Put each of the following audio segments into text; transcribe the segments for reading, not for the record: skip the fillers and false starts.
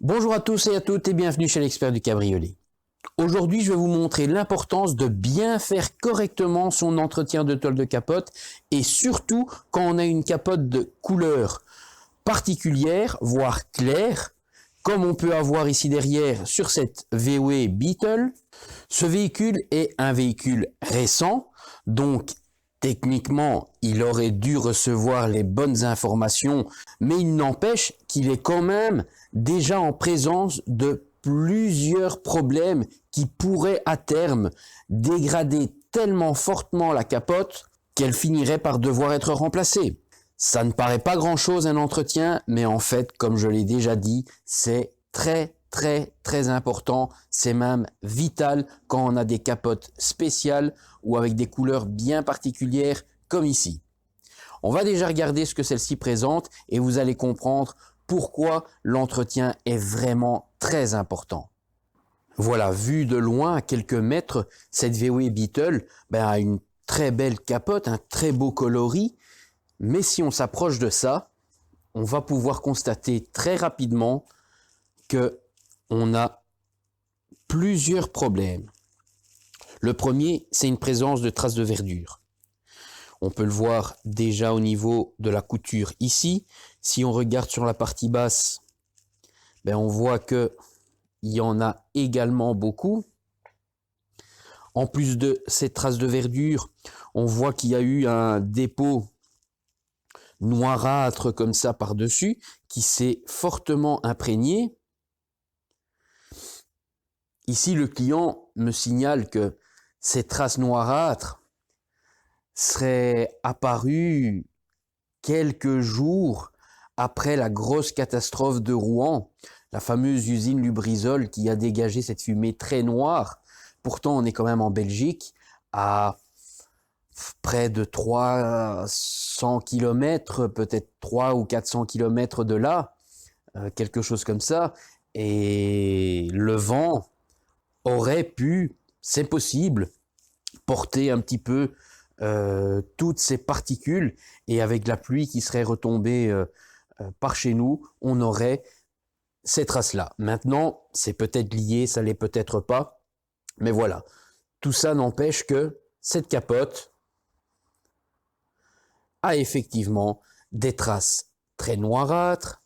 Bonjour à tous et à toutes et bienvenue chez l'expert du cabriolet. Aujourd'hui, je vais vous montrer l'importance de bien faire correctement son entretien de tôle de capote et surtout quand on a une capote de couleur particulière, voire claire, comme on peut avoir ici derrière sur cette VW Beetle. Ce véhicule est un véhicule récent, donc techniquement, il aurait dû recevoir les bonnes informations, mais il n'empêche qu'il est quand même déjà en présence de plusieurs problèmes qui pourraient à terme dégrader tellement fortement la capote qu'elle finirait par devoir être remplacée. Ça ne paraît pas grand-chose un entretien, mais en fait, comme je l'ai déjà dit, c'est très important, c'est même vital quand on a des capotes spéciales ou avec des couleurs bien particulières comme ici. On va déjà regarder ce que celle-ci présente et vous allez comprendre pourquoi l'entretien est vraiment très important. Voilà, vu de loin à quelques mètres, cette VW Beetle a une très belle capote, un très beau coloris, mais si on s'approche de ça, on va pouvoir constater très rapidement que on a plusieurs problèmes. Le premier, c'est une présence de traces de verdure. On peut le voir déjà au niveau de la couture ici. Si on regarde sur la partie basse, on voit que il y en a également beaucoup. En plus de ces traces de verdure, on voit qu'il y a eu un dépôt noirâtre comme ça par-dessus qui s'est fortement imprégné. Ici, le client me signale que ces traces noirâtres seraient apparues quelques jours après la grosse catastrophe de Rouen, la fameuse usine Lubrizol qui a dégagé cette fumée très noire. Pourtant, on est quand même en Belgique, à près de 300 km, peut-être 300 ou 400 km de là, quelque chose comme ça, et le vent aurait pu, c'est possible, porter un petit peu toutes ces particules, et avec la pluie qui serait retombée par chez nous, on aurait ces traces-là. Maintenant, c'est peut-être lié, ça l'est peut-être pas, mais voilà. Tout ça n'empêche que cette capote a effectivement des traces très noirâtres,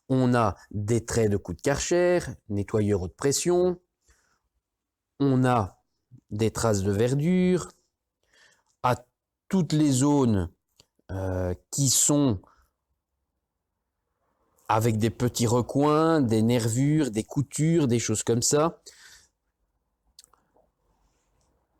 on a des traits de coups de Karcher, nettoyeur haute pression, on a des traces de verdure à toutes les zones qui sont avec des petits recoins, des nervures, des coutures, des choses comme ça.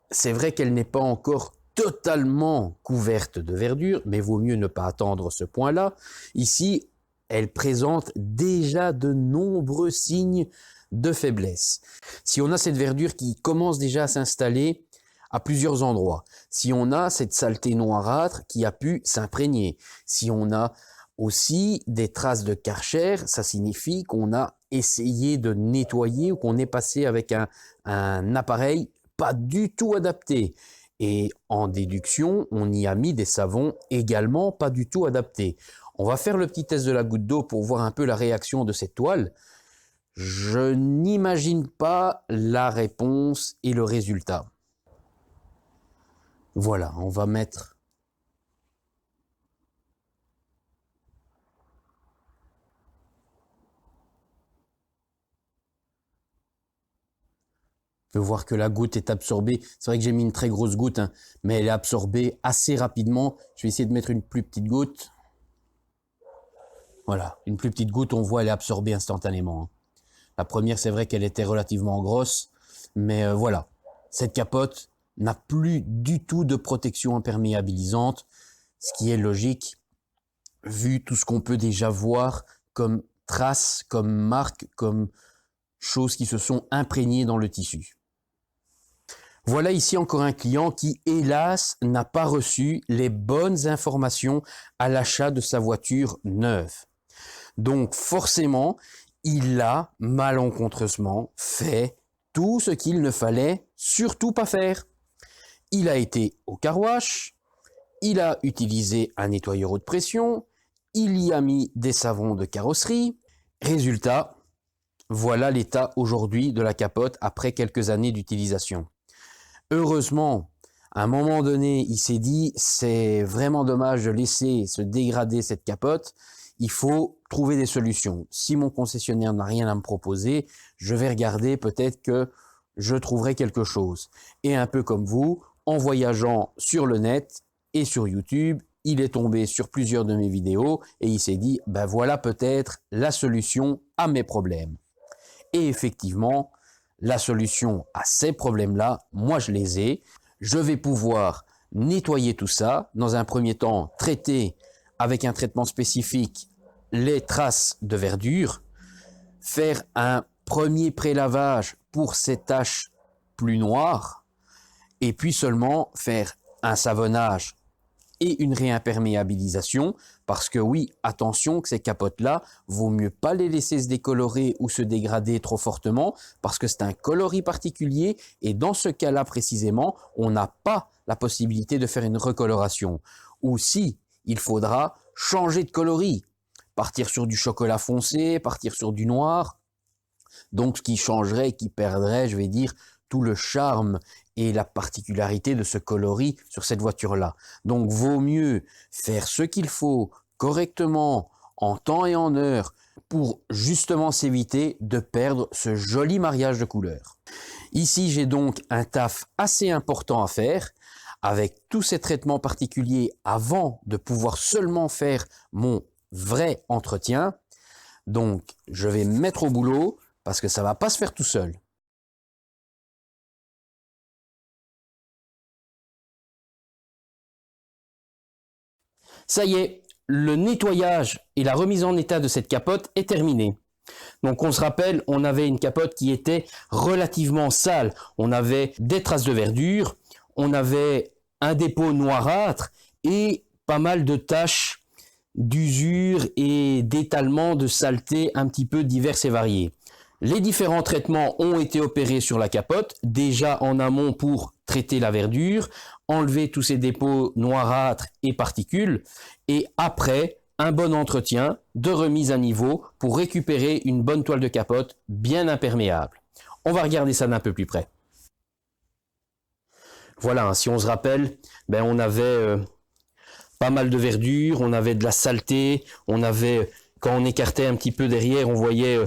C'est vrai qu'elle n'est pas encore totalement couverte de verdure, mais vaut mieux ne pas attendre ce point-là. Ici, elle présente déjà de nombreux signes de faiblesse. Si on a cette verdure qui commence déjà à s'installer à plusieurs endroits, si on a cette saleté noirâtre qui a pu s'imprégner, si on a aussi des traces de Karcher, ça signifie qu'on a essayé de nettoyer ou qu'on est passé avec un appareil pas du tout adapté. Et en déduction, on y a mis des savons également pas du tout adaptés. On va faire le petit test de la goutte d'eau pour voir un peu la réaction de cette toile. Je n'imagine pas la réponse et le résultat. Voilà, on va mettre on peut voir que la goutte est absorbée. C'est vrai que j'ai mis une très grosse goutte, mais elle est absorbée assez rapidement. Je vais essayer de mettre une plus petite goutte. Voilà, une plus petite goutte, on voit, elle est absorbée instantanément. La première, c'est vrai qu'elle était relativement grosse, mais voilà. Cette capote n'a plus du tout de protection imperméabilisante, ce qui est logique, vu tout ce qu'on peut déjà voir comme traces, comme marques, comme choses qui se sont imprégnées dans le tissu. Voilà ici encore un client qui, hélas, n'a pas reçu les bonnes informations à l'achat de sa voiture neuve. Donc forcément, il a malencontreusement fait tout ce qu'il ne fallait surtout pas faire. Il a été au car wash, il a utilisé un nettoyeur haute pression, il y a mis des savons de carrosserie. Résultat, Voilà l'état aujourd'hui de la capote après quelques années d'utilisation. Heureusement, à un moment donné, il s'est dit, c'est vraiment dommage de laisser se dégrader cette capote, il faut trouver des solutions. Si mon concessionnaire n'a rien à me proposer, je vais regarder, peut-être que je trouverai quelque chose. Et un peu comme vous, en voyageant sur le net et sur YouTube, il est tombé sur plusieurs de mes vidéos et il s'est dit, ben voilà peut-être la solution à mes problèmes. Et effectivement, la solution à ces problèmes-là, moi je les ai. Je vais pouvoir nettoyer tout ça. Dans un premier temps, traiter avec un traitement spécifique les traces de verdure, faire un premier prélavage pour ces taches plus noires, et puis seulement faire un savonnage et une réimperméabilisation, parce que oui, attention que ces capotes-là, vaut mieux pas les laisser se décolorer ou se dégrader trop fortement, parce que c'est un coloris particulier, et dans ce cas-là précisément, on n'a pas la possibilité de faire une recoloration. Ou si, il faudra changer de coloris, partir sur du chocolat foncé, partir sur du noir, donc ce qui changerait, qui perdrait, je vais dire, tout le charme et la particularité de ce coloris sur cette voiture-là. Donc vaut mieux faire ce qu'il faut correctement, en temps et en heure, pour justement s'éviter de perdre ce joli mariage de couleurs. Ici, j'ai donc un taf assez important à faire, avec tous ces traitements particuliers avant de pouvoir seulement faire mon vrai entretien. Donc, je vais me mettre au boulot, parce que ça va pas se faire tout seul. Ça y est, le nettoyage et la remise en état de cette capote est terminé. Donc on se rappelle, on avait une capote qui était relativement sale. On avait des traces de verdure, on avait un dépôt noirâtre et pas mal de taches d'usure et d'étalement de saleté un petit peu diverses et variées. Les différents traitements ont été opérés sur la capote, déjà en amont pour traiter la verdure, enlever tous ces dépôts noirâtres et particules, et après, un bon entretien de remise à niveau pour récupérer une bonne toile de capote bien imperméable. On va regarder ça d'un peu plus près. Voilà, si on se rappelle, on avait pas mal de verdure, on avait de la saleté, on avait, quand on écartait un petit peu derrière, on voyait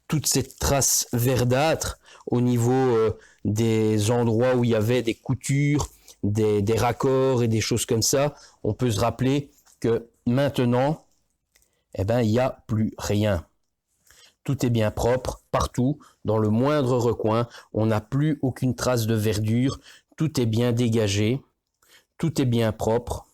toute cette trace verdâtre au niveau des endroits où il y avait des coutures, des raccords et des choses comme ça. On peut se rappeler que maintenant, il n'y a plus rien. Tout est bien propre, partout, dans le moindre recoin. On n'a plus aucune trace de verdure. Tout est bien dégagé. Tout est bien propre.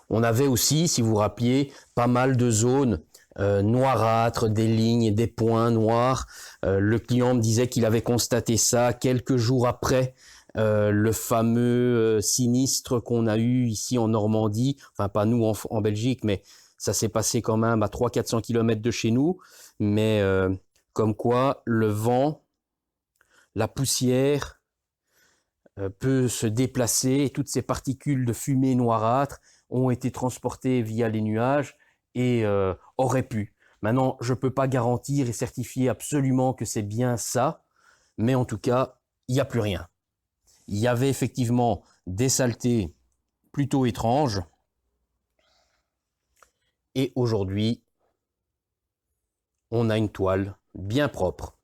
On avait aussi, si vous vous rappeliez, pas mal de zones noirâtres, des lignes, des points noirs. Le client me disait qu'il avait constaté ça quelques jours après le fameux sinistre qu'on a eu ici en Normandie. Enfin, pas nous en Belgique, mais ça s'est passé quand même à 300-400 km de chez nous. Mais comme quoi, le vent, la poussière peut se déplacer et toutes ces particules de fumée noirâtre ont été transportées via les nuages et auraient pu. Maintenant, je ne peux pas garantir et certifier absolument que c'est bien ça, mais en tout cas, il n'y a plus rien. Il y avait effectivement des saletés plutôt étranges, et aujourd'hui, on a une toile bien propre.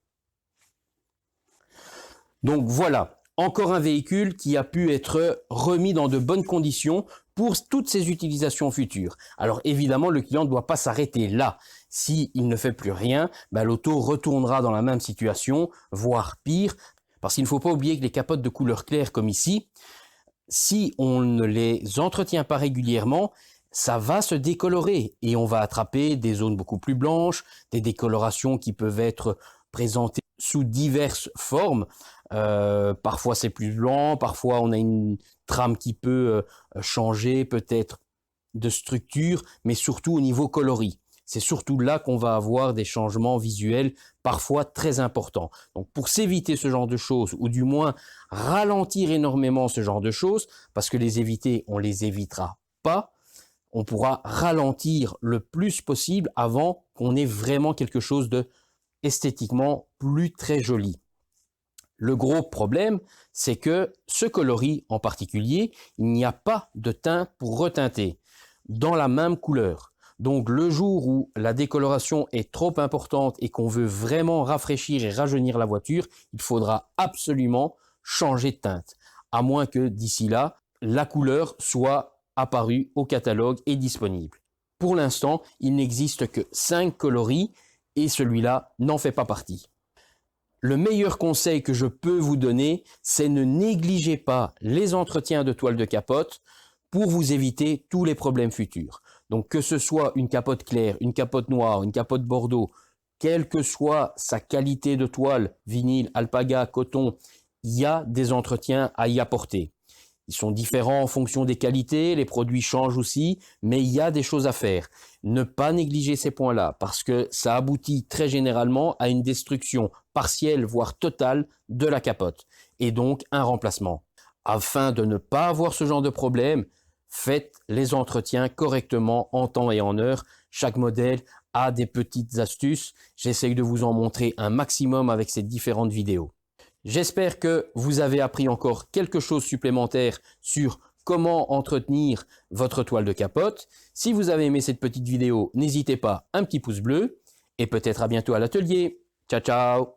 Donc voilà, encore un véhicule qui a pu être remis dans de bonnes conditions pour toutes ses utilisations futures. Alors évidemment, le client ne doit pas s'arrêter là. S'il ne fait plus rien, l'auto retournera dans la même situation, voire pire, parce qu'il ne faut pas oublier que les capotes de couleur claire comme ici, si on ne les entretient pas régulièrement, ça va se décolorer et on va attraper des zones beaucoup plus blanches, des décolorations qui peuvent être présentées sous diverses formes. Parfois c'est plus blanc, parfois on a une trame qui peut changer peut-être de structure, mais surtout au niveau coloris. C'est surtout là qu'on va avoir des changements visuels parfois très importants. Donc pour s'éviter ce genre de choses, ou du moins ralentir énormément ce genre de choses, parce que les éviter, on les évitera pas, on pourra ralentir le plus possible avant qu'on ait vraiment quelque chose de esthétiquement plus très joli. Le gros problème, c'est que ce coloris en particulier, il n'y a pas de teinte pour retinter dans la même couleur. Donc le jour où la décoloration est trop importante et qu'on veut vraiment rafraîchir et rajeunir la voiture, il faudra absolument changer de teinte. À moins que d'ici là, la couleur soit apparue au catalogue et disponible. Pour l'instant, il n'existe que 5 coloris et celui-là n'en fait pas partie. Le meilleur conseil que je peux vous donner, c'est ne négligez pas les entretiens de toile de capote pour vous éviter tous les problèmes futurs. Donc que ce soit une capote claire, une capote noire, une capote bordeaux, quelle que soit sa qualité de toile, vinyle, alpaga, coton, il y a des entretiens à y apporter. Ils sont différents en fonction des qualités, les produits changent aussi, mais il y a des choses à faire. Ne pas négliger ces points-là, parce que ça aboutit très généralement à une destruction partielle, voire totale, de la capote, et donc un remplacement. Afin de ne pas avoir ce genre de problème, faites les entretiens correctement en temps et en heure. Chaque modèle a des petites astuces. J'essaye de vous en montrer un maximum avec ces différentes vidéos. J'espère que vous avez appris encore quelque chose supplémentaire sur comment entretenir votre toile de capote. Si vous avez aimé cette petite vidéo, n'hésitez pas, un petit pouce bleu et peut-être à bientôt à l'atelier. Ciao, ciao!